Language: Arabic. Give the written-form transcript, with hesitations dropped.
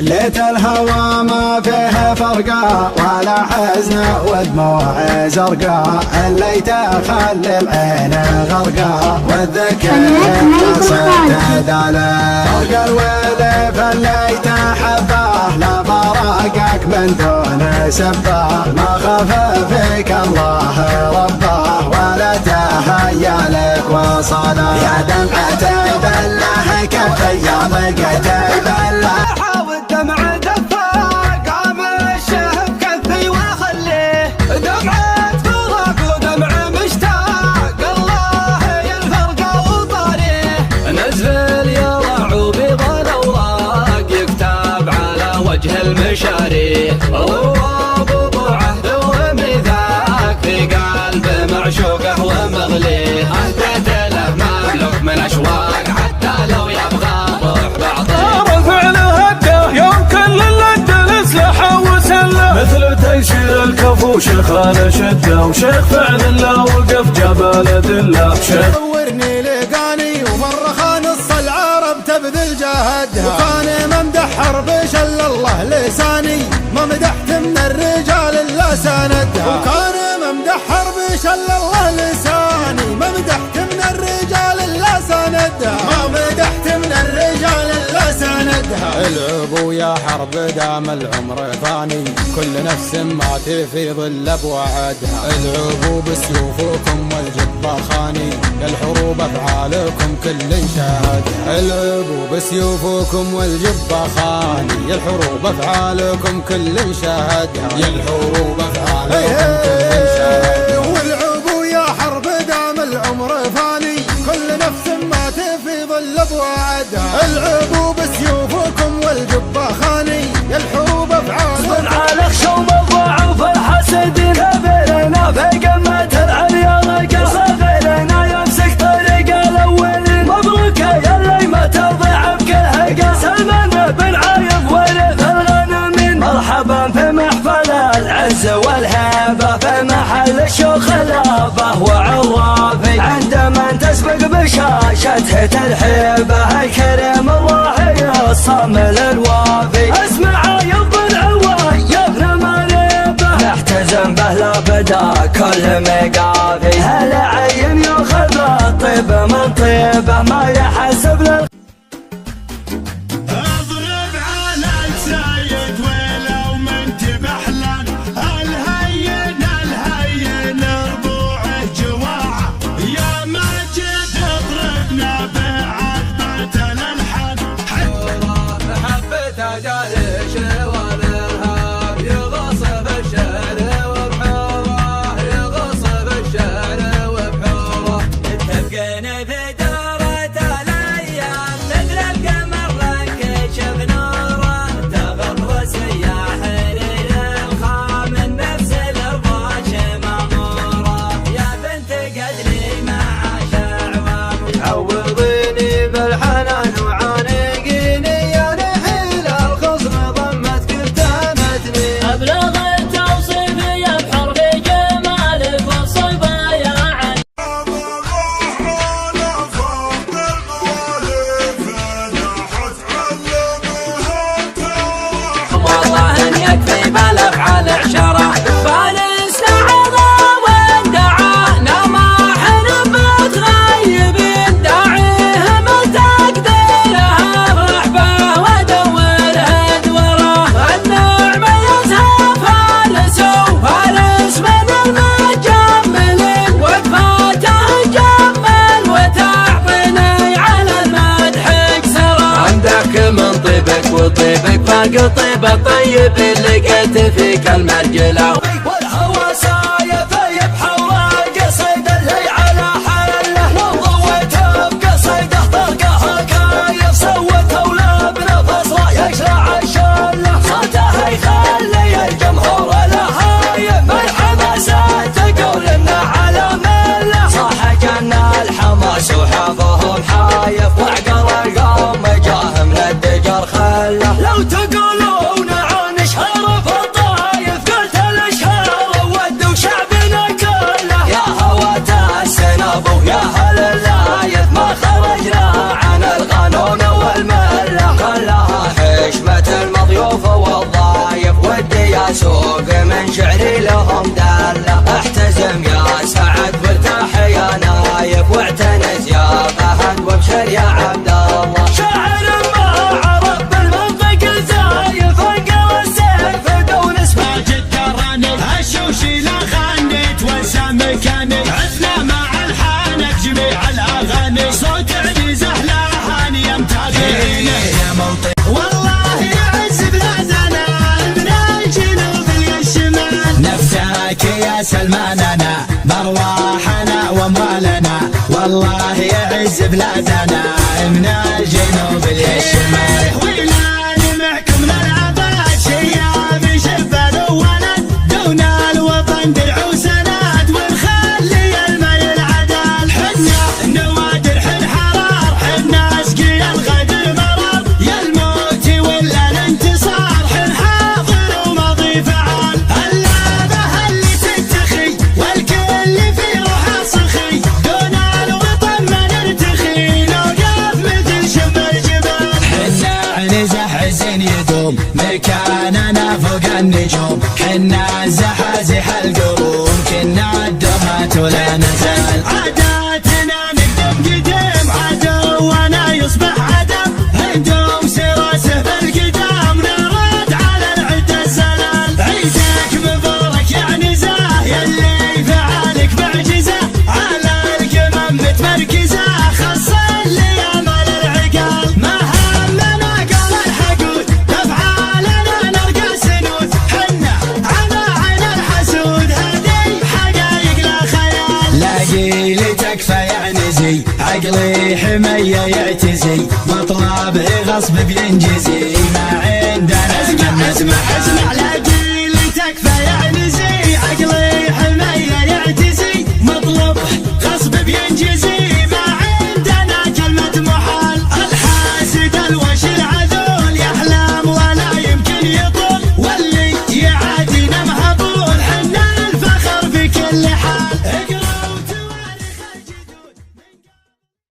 ليت الهوى ما فيه فرقة ولا حزن ودموع زرقاء، الليت خلي العين غرقاء والذكر قصد داله، فوق الويل فالليت حبه لا فراقك من دون سبه، ما خاف فيك الله ربه ولا تهيأ لك وصله، يا دمعة بالله كفي يا ضيقة بالله دمعة دفاق قام الشهب كفي وخليه، دمعة فراق ودمعة مشتاق الله ينفرقه وطاريه، نزل يضع بيض الأوراق يكتب على وجه المشاريع، وابو عهد وميثاق في قلب معشوقه ومغليه، أهديت له مملوك من أشواق حتى لو يبغى روح بعضيه، مثل تيسير الكفو شيخ على شده، وشيخ فعل الله وقف جبل ادله، صورني لقاني ومره خان العرب تبذل جهدها، وكان ممدح بشل الله لساني ما مدحت من الرجال الا سندها، وكان ممدح بشل الله لساني ما مدحت من الرجال الا سندها، ما مدحت من الرجال الا سندها. العبوا يا حرب دام العمر فاني كل نفس ما في ظل بوعدها، العبوا بسيوفكم والجبة خاني يا الحروب افعالكم كل شاهدها، العبوا بسيوفكم والجبة خاني يا الحروب افعالكم كل شاهدها، يا الحروب افعالكم كل شاهدها، والعبوا يا حرب دام العمر فاني كل نفس ما في ظل بوعدها، العبوا بسيوفكم والجبة خاني يا الحروب افعالكم على خشوم الضعف الحسد كبرنا في قمة العليا لقى صغيرنا يمسك طريق الاولين، مبروك يا اللي ما تضيع بكل هقا، سلمان بن عايض ورث الغنمين، مرحبا في محفل العز والهيبة في محل الشيوخ الابه وعرافي، عندما تسبق بشاشته الحيبه الكريم الراحي الصامل الوافي، اسمع يا نحتزم به لا بدا كل مقافي، هل عين ياخذ الطيب من طيبه ما يحسب له، اضرب على السيد ولو من تبحلن، الهين ربوعه جواعه، يا ماجد اضربنا بعذبة الالحان، محبته جالش والارهاب يغصب الشعر وبحوره، يغصب الشعر وبحوره، تبقينا في دورة الايام مثل القمر انكشف نوره، تغط وسياح للخام من نفس الرباش ماموره، يا بنت قدري مع شعوام عوضيني بالحنان وعانقيني يا نحيل الخصم ضمت كتامتني، أبلغ التوصيف يبحر في جمالك والصبا يا عين، والله ان يكفي بالافعال عشره، فالاستعاذة وادعانا ما حنبت غايبين، داعيهم تقديرها برحبه ودور هدوره، النعمه يزهى فارس وفارس من المجملين، وقفاته جمل وتعطيني على المدح اكسره، عندك من طيبك وطيبك فاق طيب الطيب اللي لقيت فيك المرجله، والهوى سايف يبحر قصيد اللي على حله، وضويته بقصيده طلقه كايف سوته ولابنه فصله يشرع الشله، صوته يخلي الجمهور لهايف من حماساته قول انه على مله، صاح كان الحماس وحافظهم حايف، وعقل القوم جاه من الدجر خله، لو تقولون عن شهر في الطايف قلت الاشهر ودوا شعبنا كله، يا هوة السنابو يا هل اللايف ما خرجنا عن القانون والمله، كلها حشمة المضي سوق من شعري لهم دالة احتزم يا سعد وارتاح يا نايف واعتنز يا فهد وابشر يا عبد الله. شاعر ما عرف بالمنطق زايف انقل السيف دون اسمه ماجد دراني الشوشي لا غنيت وسام مكاني عثنا مع الحانك جميع الاغاني صوت عزيزه لا هاني يا متابعين يا موطن والله يعز بلادنا من الجنوب للشمال نفداك يا سلماننا بارواحنا واموالنا والله يعز بلادنا من الجنوب للشمال. ويلان معكم للعباد شياب شبه الولد دون الوطن درع وسند ونخلي الماء العدل حنا النوادر حن حرار حنا اسقي الغدر مرار يا الموت ولا الانتصار حن حاضر وماضي فعال اللعبه اللي تتخي والكل في روحه صخي دون الوطن ما نرتخي نوقف مثل شب الجبال. حنا عنزح حزين يدوم مكاننا فوق النجوم حنا زحازح القلوب كنا الدمات ولا نزال. عاداتنا نقدم قدام عدونا يصبح عدم هندوم سراسه بالقدام نرد على العدا الزلال. عيدك مبارك يا نزاه يلي فعالك معجزه على القمم متمركزه خص الايام العقال ما همنا قال الحقود تفعالنا نرقى سنود حنا عين الحسود هذي حقايق لا خيال. لاقي لي تكفى يعني زي عقلي حمية يعتزي مطلبه غصب بينجزي